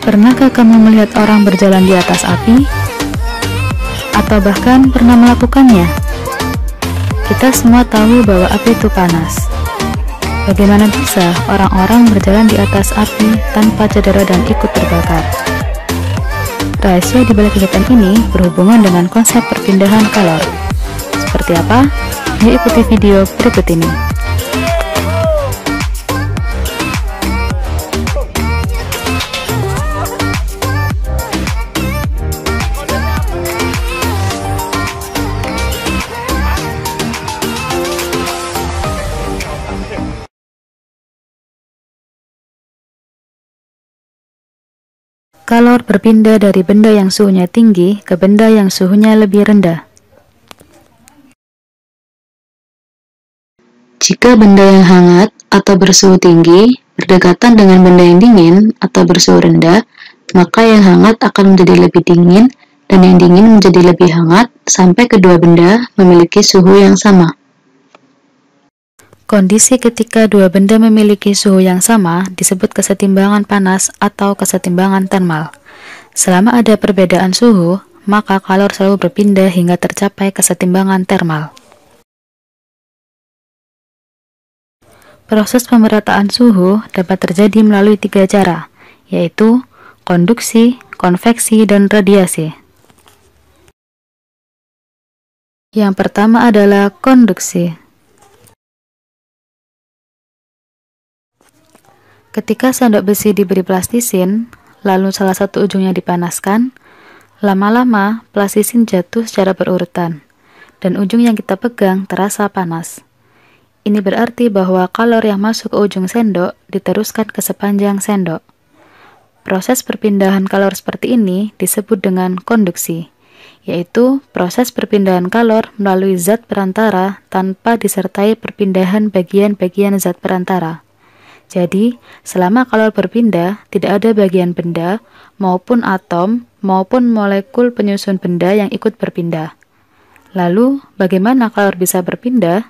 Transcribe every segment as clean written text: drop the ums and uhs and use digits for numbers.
Pernahkah kamu melihat orang berjalan di atas api? Atau bahkan pernah melakukannya? Kita semua tahu bahwa api itu panas. Bagaimana bisa orang-orang berjalan di atas api tanpa cedera dan ikut terbakar? Rahasia di balik kegiatan ini berhubungan dengan konsep perpindahan kalor. Seperti apa? Yuk ikuti video berikut ini. Kalor berpindah dari benda yang suhunya tinggi ke benda yang suhunya lebih rendah. Jika benda yang hangat atau bersuhu tinggi berdekatan dengan benda yang dingin atau bersuhu rendah, maka yang hangat akan menjadi lebih dingin dan yang dingin menjadi lebih hangat sampai kedua benda memiliki suhu yang sama. Kondisi ketika dua benda memiliki suhu yang sama disebut kesetimbangan panas atau kesetimbangan termal. Selama ada perbedaan suhu, maka kalor selalu berpindah hingga tercapai kesetimbangan termal. Proses pemerataan suhu dapat terjadi melalui 3 cara, yaitu konduksi, konveksi, dan radiasi. Yang pertama adalah konduksi. Ketika sendok besi diberi plastisin, lalu salah satu ujungnya dipanaskan, lama-lama plastisin jatuh secara berurutan, dan ujung yang kita pegang terasa panas. Ini berarti bahwa kalor yang masuk ke ujung sendok diteruskan ke sepanjang sendok. Proses perpindahan kalor seperti ini disebut dengan konduksi, yaitu proses perpindahan kalor melalui zat perantara tanpa disertai perpindahan bagian-bagian zat perantara. Jadi, selama kalor berpindah, tidak ada bagian benda, maupun atom, maupun molekul penyusun benda yang ikut berpindah. Lalu, bagaimana kalor bisa berpindah?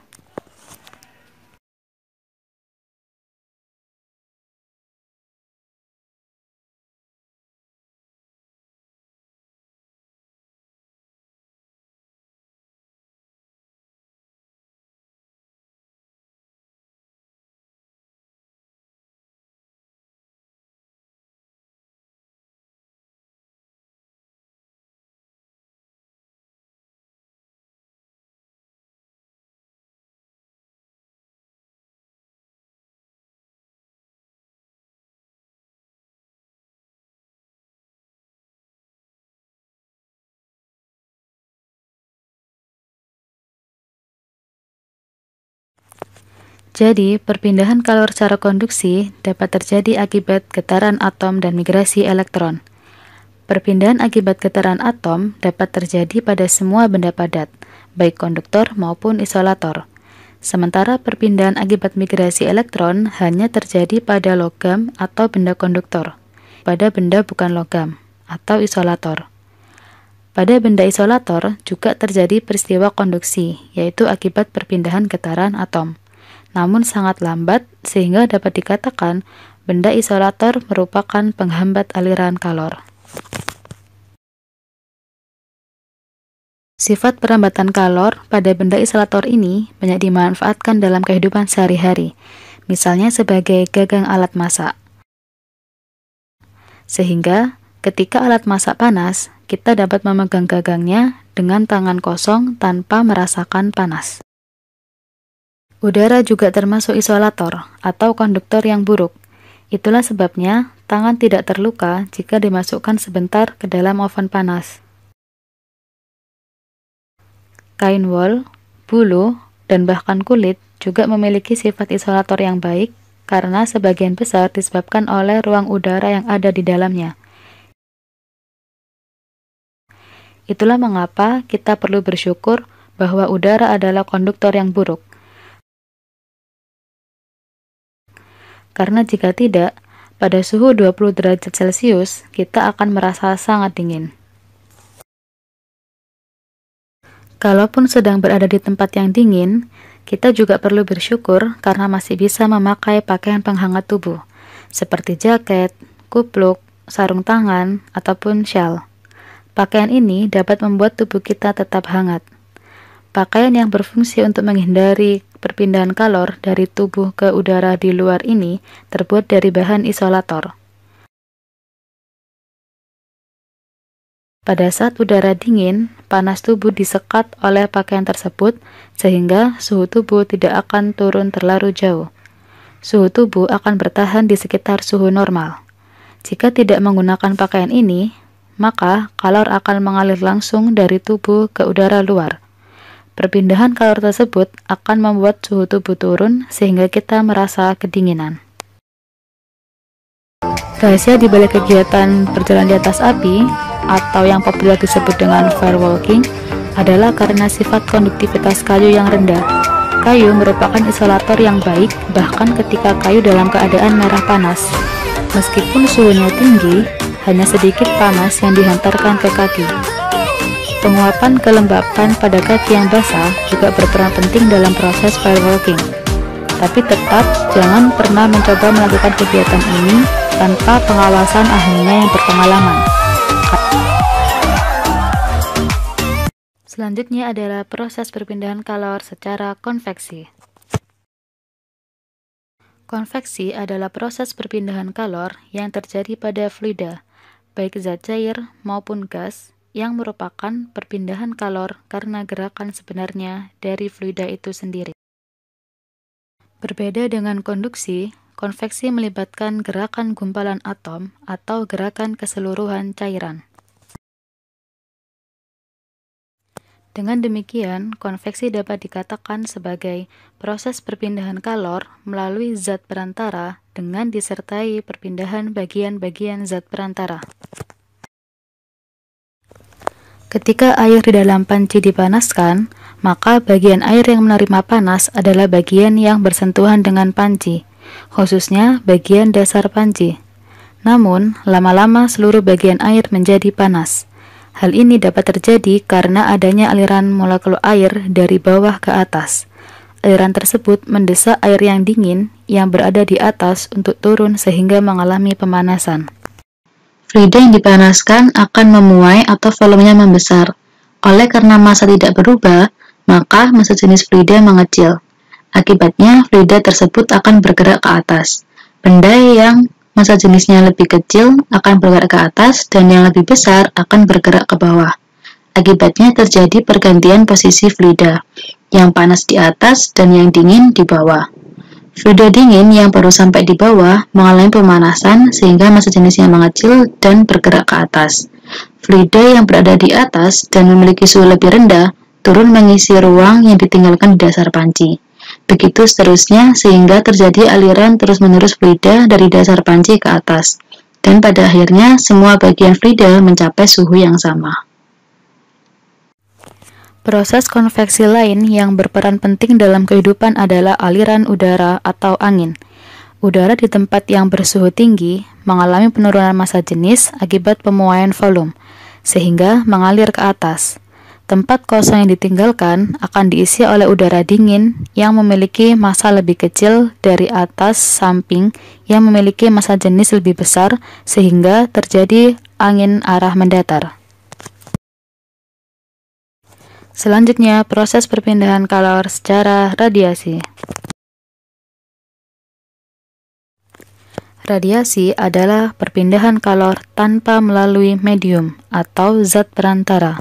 Jadi, perpindahan kalor secara konduksi dapat terjadi akibat getaran atom dan migrasi elektron. Perpindahan akibat getaran atom dapat terjadi pada semua benda padat, baik konduktor maupun isolator. Sementara perpindahan akibat migrasi elektron hanya terjadi pada logam atau benda konduktor, pada benda bukan logam atau isolator. Pada benda isolator juga terjadi peristiwa konduksi, yaitu akibat perpindahan getaran atom. Namun sangat lambat sehingga dapat dikatakan benda isolator merupakan penghambat aliran kalor. Sifat perlambatan kalor pada benda isolator ini banyak dimanfaatkan dalam kehidupan sehari-hari, misalnya sebagai gagang alat masak. Sehingga ketika alat masak panas, kita dapat memegang gagangnya dengan tangan kosong tanpa merasakan panas. Udara juga termasuk isolator atau konduktor yang buruk. Itulah sebabnya tangan tidak terluka jika dimasukkan sebentar ke dalam oven panas. Kain wol, bulu, dan bahkan kulit juga memiliki sifat isolator yang baik karena sebagian besar disebabkan oleh ruang udara yang ada di dalamnya. Itulah mengapa kita perlu bersyukur bahwa udara adalah konduktor yang buruk. Karena jika tidak, pada suhu 20 derajat Celcius, kita akan merasa sangat dingin. Kalaupun sedang berada di tempat yang dingin, kita juga perlu bersyukur karena masih bisa memakai pakaian penghangat tubuh, seperti jaket, kupluk, sarung tangan, ataupun syal. Pakaian ini dapat membuat tubuh kita tetap hangat. Pakaian yang berfungsi untuk menghindari perpindahan kalor dari tubuh ke udara di luar ini terbuat dari bahan isolator. Pada saat udara dingin, panas tubuh disekat oleh pakaian tersebut sehingga suhu tubuh tidak akan turun terlalu jauh. Suhu tubuh akan bertahan di sekitar suhu normal. Jika tidak menggunakan pakaian ini, maka kalor akan mengalir langsung dari tubuh ke udara luar. Perpindahan kalor tersebut akan membuat suhu tubuh turun sehingga kita merasa kedinginan. Rahasia di balik kegiatan berjalan di atas api, atau yang populer disebut dengan firewalking, adalah karena sifat konduktivitas kayu yang rendah. Kayu merupakan isolator yang baik bahkan ketika kayu dalam keadaan merah panas. Meskipun suhunya tinggi, hanya sedikit panas yang dihantarkan ke kaki. Penguapan kelembapan pada kaki yang basah juga berperan penting dalam proses firewalking. Tapi tetap jangan pernah mencoba melakukan kegiatan ini tanpa pengawasan ahlinya yang berpengalaman. Selanjutnya adalah proses perpindahan kalor secara konveksi. Konveksi adalah proses perpindahan kalor yang terjadi pada fluida, baik zat cair maupun gas, yang merupakan perpindahan kalor karena gerakan sebenarnya dari fluida itu sendiri. Berbeda dengan konduksi, konveksi melibatkan gerakan gumpalan atom atau gerakan keseluruhan cairan. Dengan demikian, konveksi dapat dikatakan sebagai proses perpindahan kalor melalui zat perantara dengan disertai perpindahan bagian-bagian zat perantara. Ketika air di dalam panci dipanaskan, maka bagian air yang menerima panas adalah bagian yang bersentuhan dengan panci, khususnya bagian dasar panci. Namun, lama-lama seluruh bagian air menjadi panas. Hal ini dapat terjadi karena adanya aliran molekul air dari bawah ke atas. Aliran tersebut mendesak air yang dingin yang berada di atas untuk turun sehingga mengalami pemanasan. Fluida yang dipanaskan akan memuai atau volumenya membesar. Oleh karena massa tidak berubah, maka massa jenis fluida mengecil. Akibatnya, fluida tersebut akan bergerak ke atas. Benda yang massa jenisnya lebih kecil akan bergerak ke atas dan yang lebih besar akan bergerak ke bawah. Akibatnya terjadi pergantian posisi fluida, yang panas di atas dan yang dingin di bawah. Fluida dingin yang baru sampai di bawah mengalami pemanasan sehingga massa jenisnya mengecil dan bergerak ke atas. Fluida yang berada di atas dan memiliki suhu lebih rendah turun mengisi ruang yang ditinggalkan di dasar panci. Begitu seterusnya sehingga terjadi aliran terus-menerus fluida dari dasar panci ke atas. Dan pada akhirnya semua bagian fluida mencapai suhu yang sama. Proses konveksi lain yang berperan penting dalam kehidupan adalah aliran udara atau angin. Udara di tempat yang bersuhu tinggi mengalami penurunan massa jenis akibat pemuaian volume, sehingga mengalir ke atas. Tempat kosong yang ditinggalkan akan diisi oleh udara dingin yang memiliki massa lebih kecil dari atas samping yang memiliki massa jenis lebih besar sehingga terjadi angin arah mendatar. Selanjutnya, proses perpindahan kalor secara radiasi. Radiasi adalah perpindahan kalor tanpa melalui medium atau zat perantara.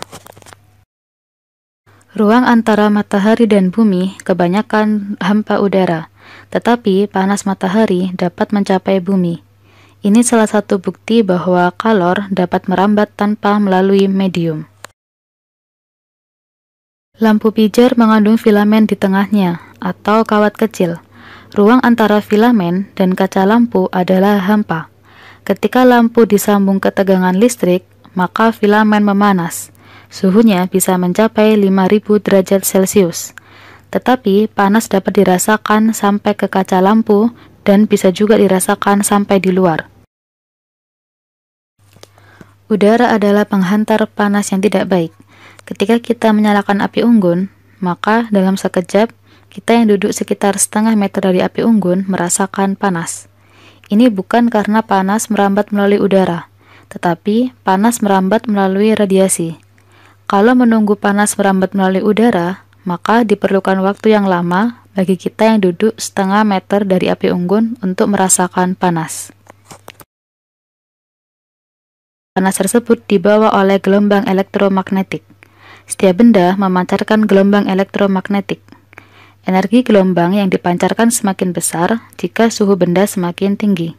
Ruang antara matahari dan bumi kebanyakan hampa udara, tetapi panas matahari dapat mencapai bumi. Ini salah satu bukti bahwa kalor dapat merambat tanpa melalui medium. Lampu pijar mengandung filamen di tengahnya, atau kawat kecil. Ruang antara filamen dan kaca lampu adalah hampa. Ketika lampu disambung ke tegangan listrik, maka filamen memanas. Suhunya bisa mencapai 5000 derajat Celcius. Tetapi panas dapat dirasakan sampai ke kaca lampu dan bisa juga dirasakan sampai di luar. Udara adalah penghantar panas yang tidak baik. Ketika kita menyalakan api unggun, maka dalam sekejap kita yang duduk sekitar setengah meter dari api unggun merasakan panas. Ini bukan karena panas merambat melalui udara, tetapi panas merambat melalui radiasi. Kalau menunggu panas merambat melalui udara, maka diperlukan waktu yang lama bagi kita yang duduk setengah meter dari api unggun untuk merasakan panas. Panas tersebut dibawa oleh gelombang elektromagnetik. Setiap benda memancarkan gelombang elektromagnetik. Energi gelombang yang dipancarkan semakin besar jika suhu benda semakin tinggi.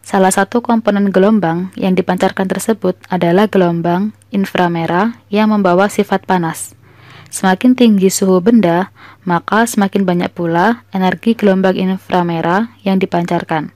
Salah satu komponen gelombang yang dipancarkan tersebut adalah gelombang inframerah yang membawa sifat panas. Semakin tinggi suhu benda, maka semakin banyak pula energi gelombang inframerah yang dipancarkan.